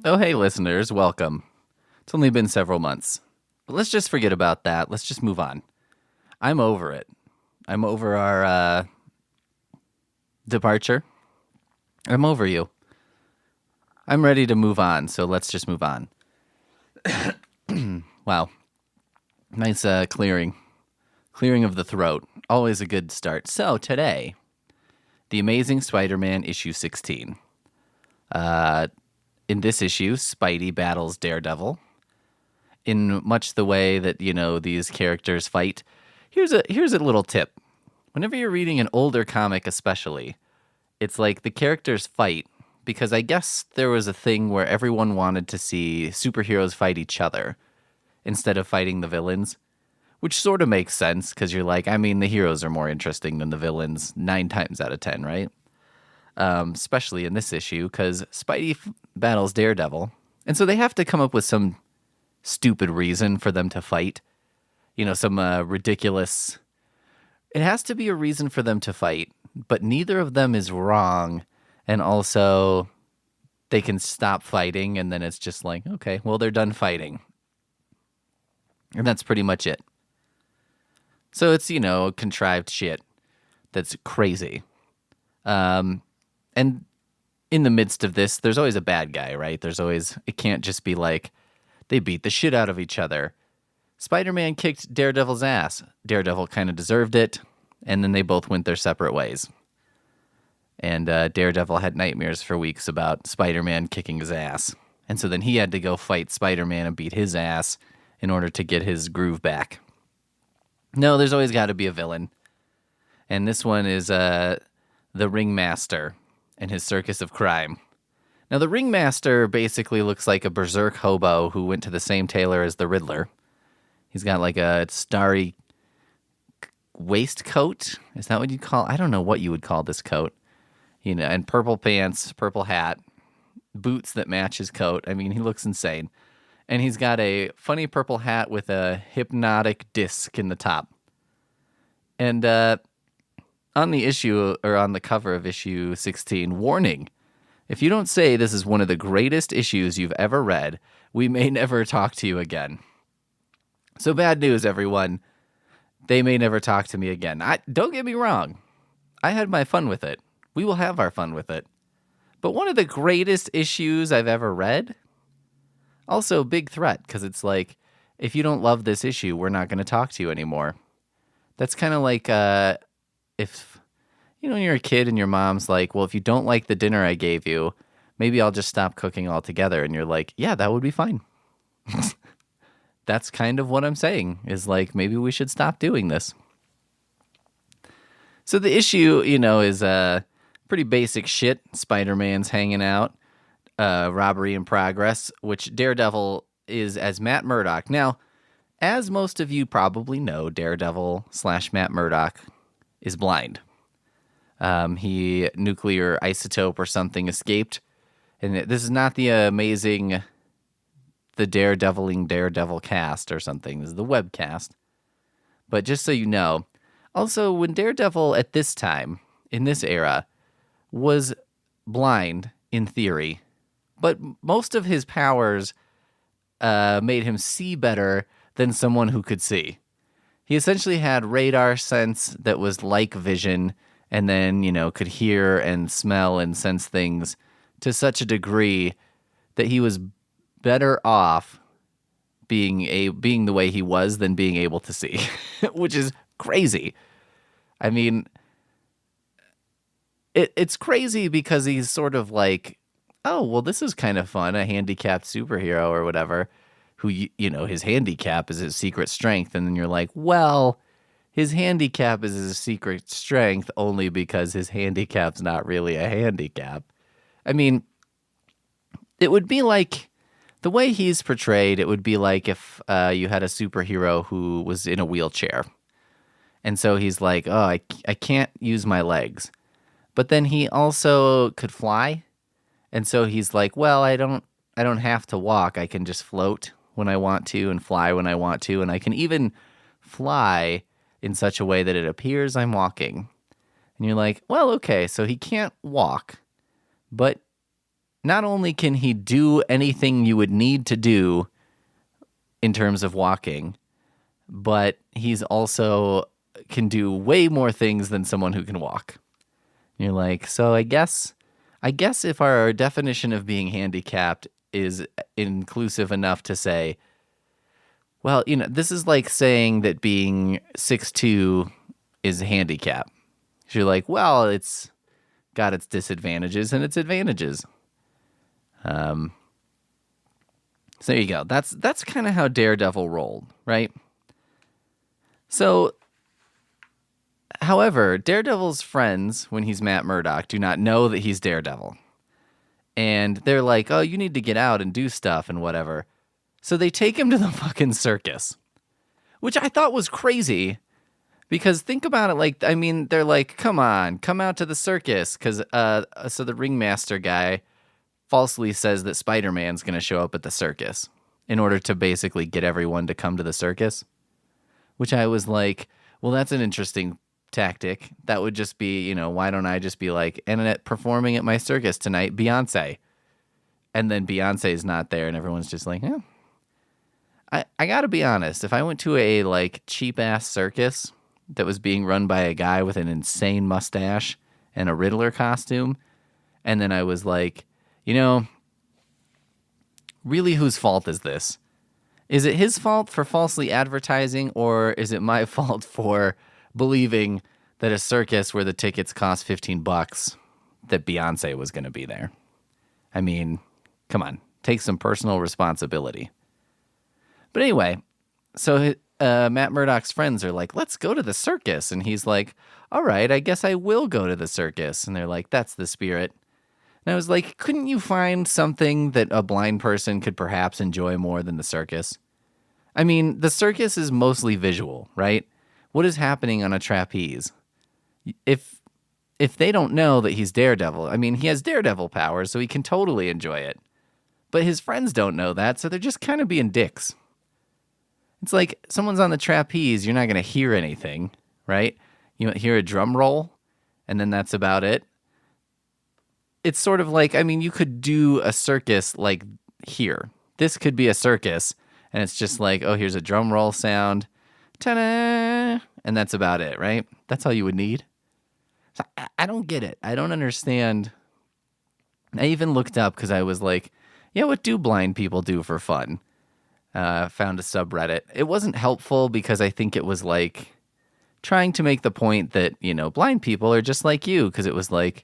Oh, hey, listeners, welcome. It's only been several months. But let's just forget about that. Let's just move on. I'm over it. I'm over our departure. I'm over you. I'm ready to move on, so let's just move on. Wow. Nice clearing. Clearing of the throat. Always a good start. So, today, The Amazing Spider-Man issue 16. In this issue, Spidey battles Daredevil. In much the way that, these characters fight. Here's a little tip. Whenever you're reading an older comic especially, it's like the characters fight because I guess there was a thing where everyone wanted to see superheroes fight each other instead of fighting the villains, which sort of makes sense because you're like, the heroes are more interesting than the villains 9 times out of 10, right? Especially in this issue because Spidey battles Daredevil, and so they have to come up with some stupid reason for them to fight. Some ridiculous... It has to be a reason for them to fight, but neither of them is wrong, and also they can stop fighting, and then it's just like, okay, well, they're done fighting. And that's pretty much it. So it's, contrived shit that's crazy. And in the midst of this, there's always a bad guy, right? It can't just be like, they beat the shit out of each other. Spider-Man kicked Daredevil's ass. Daredevil kind of deserved it, and then they both went their separate ways. And Daredevil had nightmares for weeks about Spider-Man kicking his ass. And so then he had to go fight Spider-Man and beat his ass in order to get his groove back. No, there's always got to be a villain. And this one is the Ringmaster and his circus of crime. Now, the Ringmaster basically looks like a berserk hobo who went to the same tailor as the Riddler. He's got like a starry waistcoat. Is that what you'd call? I don't know what you would call this coat. And purple pants, purple hat, boots that match his coat. He looks insane. And he's got a funny purple hat with a hypnotic disc in the top. And on the cover of issue 16, warning. If you don't say this is one of the greatest issues you've ever read, we may never talk to you again. So bad news, everyone. They may never talk to me again. Don't get me wrong. I had my fun with it. We will have our fun with it. But one of the greatest issues I've ever read? Also, big threat, because it's like, if you don't love this issue, we're not going to talk to you anymore. That's kind of like if... when you're a kid and your mom's like, well, if you don't like the dinner I gave you, maybe I'll just stop cooking altogether. And you're like, yeah, that would be fine. That's kind of what I'm saying, is like, maybe we should stop doing this. So the issue, is pretty basic shit. Spider-Man's hanging out, robbery in progress, which Daredevil is as Matt Murdock. Now, as most of you probably know, Daredevil/Matt Murdock is blind. He nuclear isotope or something escaped. And this is not the amazing, the Daredevil cast or something. This is the webcast. But just so you know, also when Daredevil at this time, in this era, was blind in theory, but most of his powers made him see better than someone who could see. He essentially had radar sense that was like vision, and then, could hear and smell and sense things to such a degree that he was better off being the way he was than being able to see, which is crazy. It's crazy because he's sort of like, oh, well, this is kind of fun, a handicapped superhero or whatever, who, his handicap is his secret strength, and then you're like, well... His handicap is his secret strength only because his handicap's not really a handicap. It would be like, the way he's portrayed, it would be like if you had a superhero who was in a wheelchair. And so he's like, oh, I can't use my legs. But then he also could fly. And so he's like, well, I don't have to walk. I can just float when I want to and fly when I want to. And I can even fly in such a way that it appears I'm walking. And you're like, well, okay, so he can't walk, but not only can he do anything you would need to do in terms of walking, but he's also can do way more things than someone who can walk. You're like, so I guess if our definition of being handicapped is inclusive enough to say, well, this is like saying that being 6'2" is a handicap. So you're like, well, it's got its disadvantages and its advantages. So there you go. That's kind of how Daredevil rolled, right? So, however, Daredevil's friends, when he's Matt Murdock, do not know that he's Daredevil. And they're like, oh, you need to get out and do stuff and whatever. So they take him to the fucking circus, which I thought was crazy. Because think about it, they're like, come on, come out to the circus. Because so the ringmaster guy falsely says that Spider-Man's going to show up at the circus in order to basically get everyone to come to the circus. Which I was like, well, that's an interesting tactic. That would just be, why don't I just be like, and performing at my circus tonight, Beyonce. And then Beyonce's not there and everyone's just like, I got to be honest. If I went to a cheap-ass circus that was being run by a guy with an insane mustache and a Riddler costume, and then I was like, really, whose fault is this? Is it his fault for falsely advertising, or is it my fault for believing that a circus where the tickets cost $15 that Beyonce was going to be there? I mean, come on, take some personal responsibility. But anyway, so Matt Murdock's friends are like, let's go to the circus. And he's like, all right, I guess I will go to the circus. And they're like, that's the spirit. And I was like, couldn't you find something that a blind person could perhaps enjoy more than the circus? I mean, the circus is mostly visual, right? What is happening on a trapeze? If they don't know that he's Daredevil, he has Daredevil powers, so he can totally enjoy it. But his friends don't know that, so they're just kind of being dicks. It's like someone's on the trapeze, you're not going to hear anything, right? You hear a drum roll, and then that's about it. It's sort of like, you could do a circus like here. This could be a circus, and it's just like, oh, here's a drum roll sound, ta-da, and that's about it, right? That's all you would need. So I don't get it. I don't understand. I even looked up because I was like, yeah, what do blind people do for fun? Found a subreddit. It wasn't helpful because I think it was like trying to make the point that, blind people are just like you, because it was like,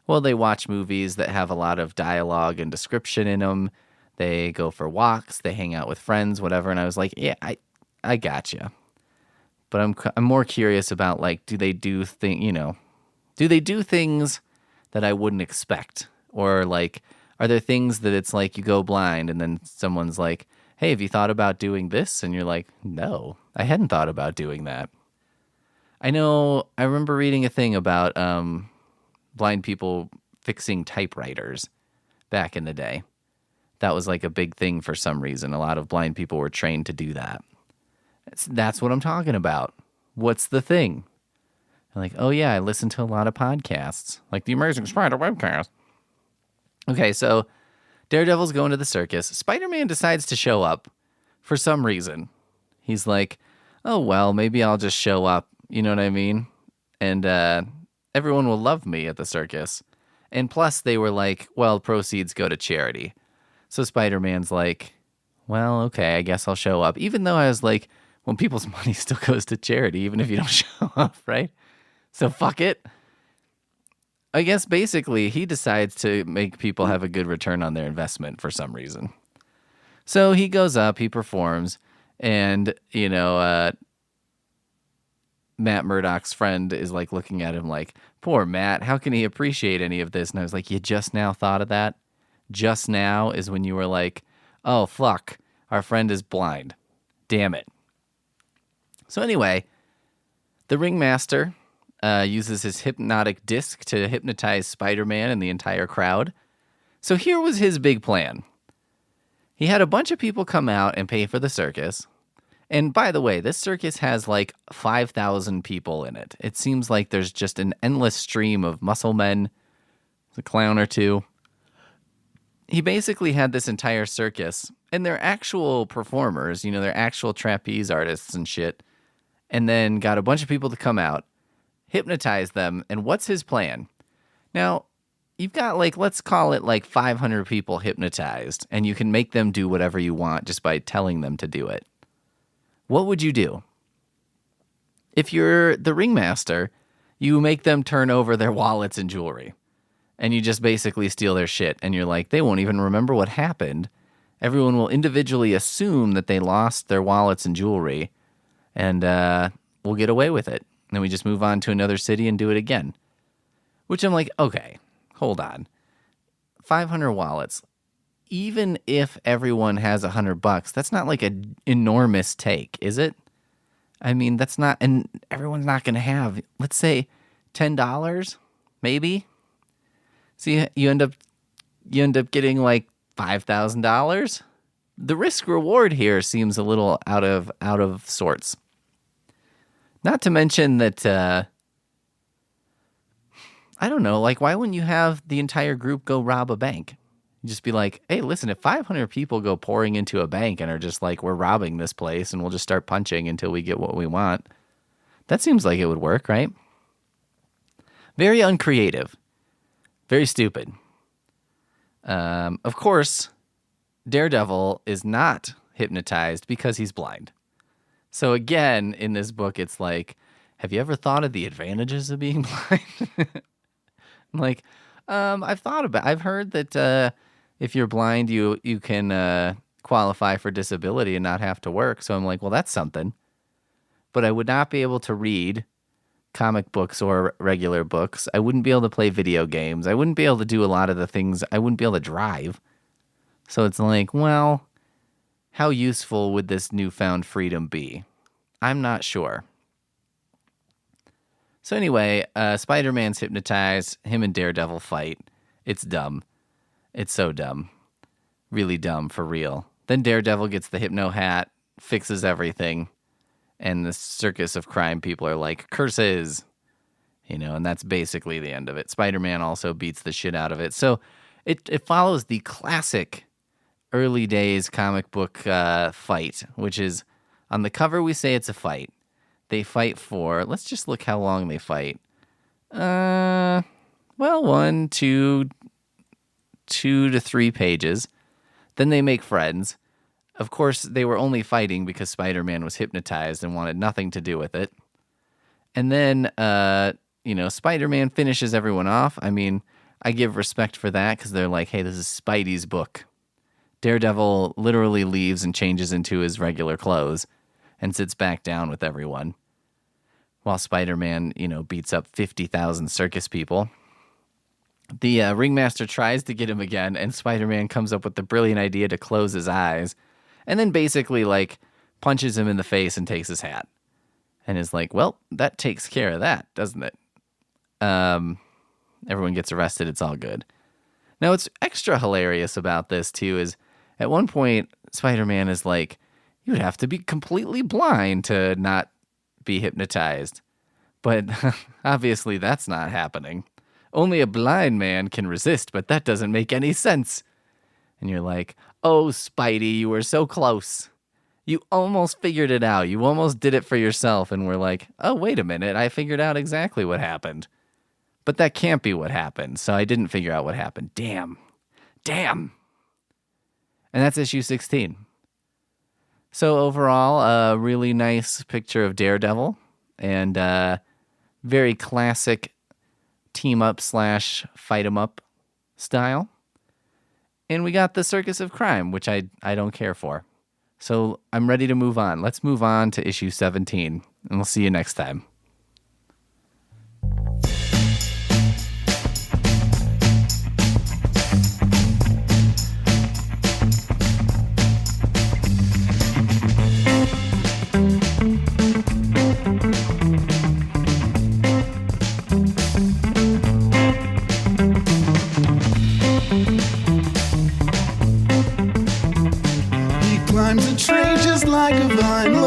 well, they watch movies that have a lot of dialogue and description in them. They go for walks. They hang out with friends, whatever. And I was like, yeah, I gotcha. But I'm more curious about do they do things that I wouldn't expect, or are there things that it's like you go blind and then someone's like, hey, have you thought about doing this? And you're like, no, I hadn't thought about doing that. I remember reading a thing about blind people fixing typewriters back in the day. That was a big thing for some reason. A lot of blind people were trained to do that. That's what I'm talking about. What's the thing? I'm like, oh yeah, I listen to a lot of podcasts, like the Amazing Spider webcast. Okay, so Daredevil's going to the circus. Spider-Man decides to show up for some reason. He's like, oh, well, maybe I'll just show up. You know what I mean? And everyone will love me at the circus. And plus, they were like, well, proceeds go to charity. So Spider-Man's like, well, okay, I guess I'll show up. Even though I was like, well, people's money still goes to charity, even if you don't show up, right? So fuck it. I guess basically he decides to make people have a good return on their investment for some reason. So he goes up, he performs, and, Matt Murdock's friend is looking at him like, poor Matt, how can he appreciate any of this? And I was like, you just now thought of that? Just now is when you were like, oh, fuck, our friend is blind. Damn it. So anyway, the ringmaster uses his hypnotic disc to hypnotize Spider-Man and the entire crowd. So here was his big plan. He had a bunch of people come out and pay for the circus. And by the way, this circus has 5,000 people in it. It seems like there's just an endless stream of muscle men, a clown or two. he basically had this entire circus, and they're actual performers, they're actual trapeze artists and shit, and then got a bunch of people to come out, hypnotize them, and what's his plan? Now, you've got, let's call it 500 people hypnotized, and you can make them do whatever you want just by telling them to do it. What would you do? If you're the ringmaster, you make them turn over their wallets and jewelry, and you just basically steal their shit, and you're like, they won't even remember what happened. Everyone will individually assume that they lost their wallets and jewelry, and we'll get away with it. And then we just move on to another city and do it again. Which I'm like, okay, hold on. 500 wallets. Even if everyone has $100, that's not like an enormous take, is it? I mean, that's not, and everyone's not going to have, let's say, $10, maybe. So you end up getting like $5,000. The risk reward here seems a little out of sorts. Not to mention that, I don't know, why wouldn't you have the entire group go rob a bank? Just be like, hey, listen, if 500 people go pouring into a bank and are just like, we're robbing this place and we'll just start punching until we get what we want, that seems like it would work, right? Very uncreative. Very stupid. Of course, Daredevil is not hypnotized because he's blind. So again, in this book, it's like, have you ever thought of the advantages of being blind? I'm like, I've heard that if you're blind, you can qualify for disability and not have to work. So I'm like, well, that's something. But I would not be able to read comic books or regular books. I wouldn't be able to play video games. I wouldn't be able to do a lot of the things. I wouldn't be able to drive. So it's like, well, how useful would this newfound freedom be? I'm not sure. So anyway, Spider-Man's hypnotized. Him and Daredevil fight. It's dumb. It's so dumb. Really dumb, for real. Then Daredevil gets the hypno hat, fixes everything, and the circus of crime people are like, curses! And that's basically the end of it. Spider-Man also beats the shit out of it. So it follows the classic early days comic book fight, which is, on the cover we say it's a fight. They fight for, let's just look how long they fight. 1, 2 to 3 pages. Then they make friends. Of course, they were only fighting because Spider-Man was hypnotized and wanted nothing to do with it. And then, Spider-Man finishes everyone off. I mean, I give respect for that because they're like, hey, this is Spidey's book. Daredevil literally leaves and changes into his regular clothes and sits back down with everyone. While Spider-Man, beats up 50,000 circus people. The ringmaster tries to get him again, and Spider-Man comes up with the brilliant idea to close his eyes, and then basically, punches him in the face and takes his hat. And is like, well, that takes care of that, doesn't it? Everyone gets arrested, it's all good. Now, what's extra hilarious about this, too, is at one point, Spider-Man is like, you would have to be completely blind to not be hypnotized. But obviously, that's not happening. Only a blind man can resist, but that doesn't make any sense. And you're like, oh, Spidey, you were so close. You almost figured it out. You almost did it for yourself. And we're like, oh, wait a minute. I figured out exactly what happened. But that can't be what happened. So I didn't figure out what happened. Damn. And that's issue 16. So overall, a really nice picture of Daredevil. And very classic team-up / fight-em-up style. And we got the Circus of Crime, which I don't care for. So I'm ready to move on. Let's move on to issue 17, and we'll see you next time. Climbs a tree just like a vine.